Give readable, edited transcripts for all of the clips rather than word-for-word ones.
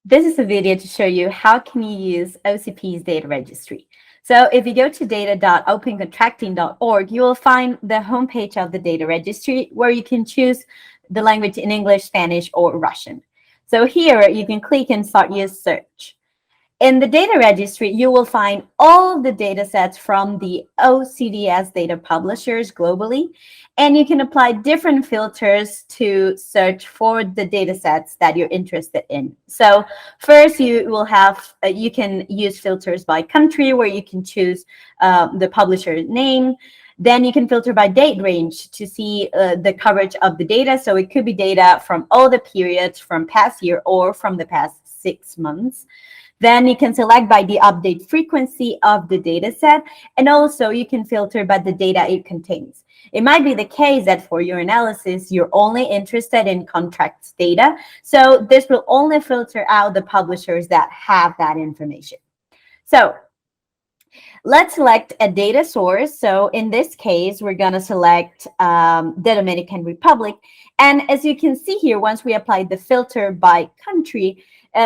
This is a video to show you how can you use OCP's data registry. So if you go to data.opencontracting.org, you will find the homepage of the data registry where you can choose the language in English, Spanish, or Russian. So here you can click and start your search. In the data registry, you will find all the data sets from the OCDS data publishers globally, and you can apply different filters to search for the data sets that you're interested in. So first, you can use filters by country, where you can choose the publisher name. Then you can filter by date range to see the coverage of the data. So it could be data from all the periods from past year or from the past 6 months. Then you can select by the update frequency of the data set, and also you can filter by the data it contains. It might be the case that for your analysis, you're only interested in contracts data, so this will only filter out the publishers that have that information. So let's select a data source. So in this case, we're going to select the Dominican Republic. And as you can see here, once we apply the filter by country,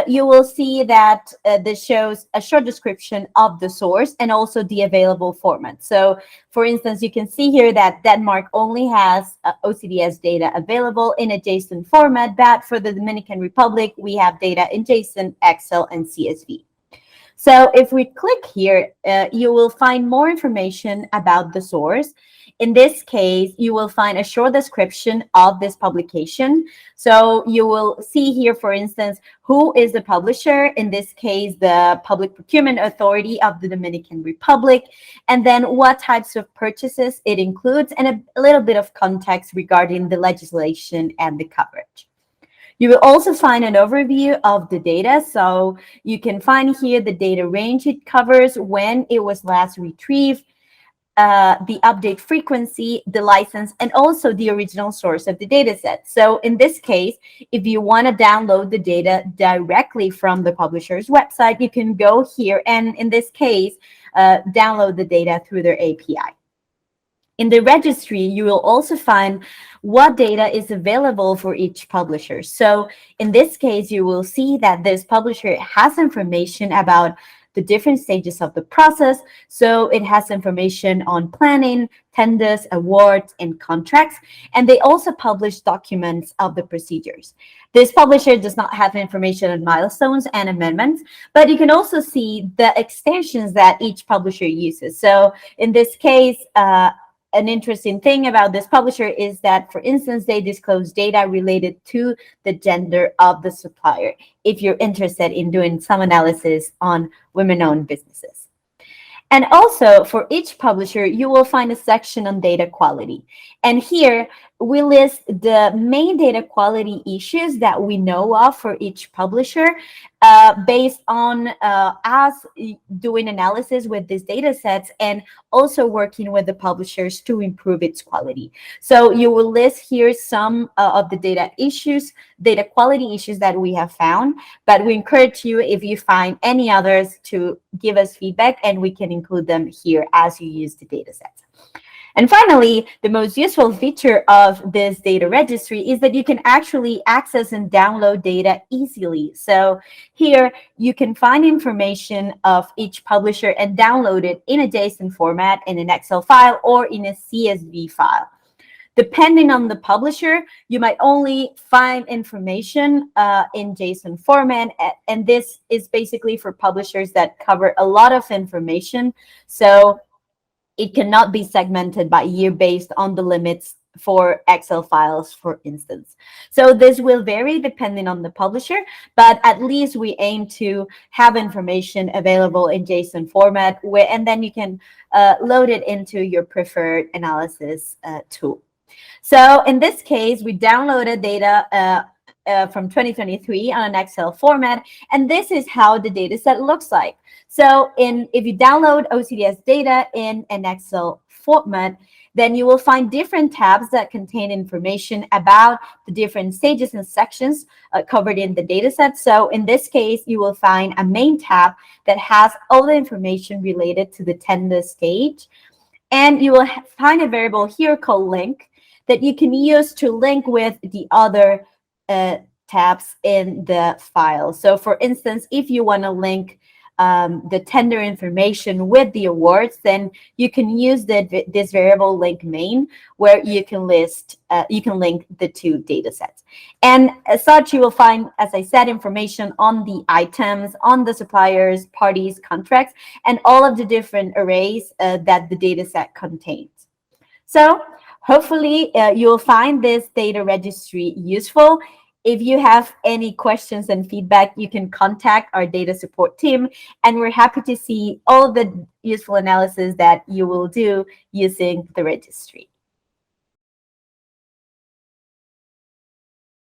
you will see that this shows a short description of the source and also the available format. So for instance, you can see here that Denmark only has OCDS data available in a JSON format, but for the Dominican Republic, we have data in JSON, Excel, and CSV. So if we click here, you will find more information about the source. In this case, you will find a short description of this publication. So you will see here, for instance, who is the publisher, in this case, the Public Procurement Authority of the Dominican Republic, and then what types of purchases it includes, and a little bit of context regarding the legislation and the coverage. You will also find an overview of the data. So you can find here the data range it covers, when it was last retrieved, the update frequency, the license, and also the original source of the data set. So in this case, if you want to download the data directly from the publisher's website, you can go here and in this case, download the data through their API. In the registry, you will also find what data is available for each publisher. So in this case, you will see that this publisher has information about the different stages of the process. So it has information on planning, tenders, awards, and contracts. And they also publish documents of the procedures. This publisher does not have information on milestones and amendments, but you can also see the extensions that each publisher uses. So in this case, an interesting thing about this publisher is that, for instance, they disclose data related to the gender of the supplier, if you're interested in doing some analysis on women-owned businesses. And also, for each publisher, you will find a section on data quality. And here, we list the main data quality issues that we know of for each publisher, based on us doing analysis with these data sets and also working with the publishers to improve its quality. So you will list here some of the data quality issues that we have found, but we encourage you, if you find any others, to give us feedback and we can include them here as you use the data sets. And finally, the most useful feature of this data registry is that you can actually access and download data easily. So here you can find information of each publisher and download it in a JSON format, in an Excel file, or in a CSV file. Depending on the publisher, you might only find information in JSON format, and this is basically for publishers that cover a lot of information. So it cannot be segmented by year based on the limits for Excel files, for instance. So this will vary depending on the publisher, but at least we aim to have information available in JSON format, and then you can load it into your preferred analysis tool. So in this case, we downloaded data from 2023 on an Excel format, and this is how the data set looks like. So if you download OCDS data in an Excel format, then you will find different tabs that contain information about the different stages and sections covered in the data set. So in this case, you will find a main tab that has all the information related to the tender stage. And you will find a variable here called link that you can use to link with the other tabs in the file. So for instance, if you want to link the tender information with the awards, then you can use this variable link main, where you can link the two data sets. And as such, you will find, as I said, information on the items, on the suppliers, parties, contracts, and all of the different arrays that the data set contains. So hopefully you'll find this data registry useful. If you have any questions and feedback, you can contact our data support team, and we're happy to see all the useful analysis that you will do using the registry.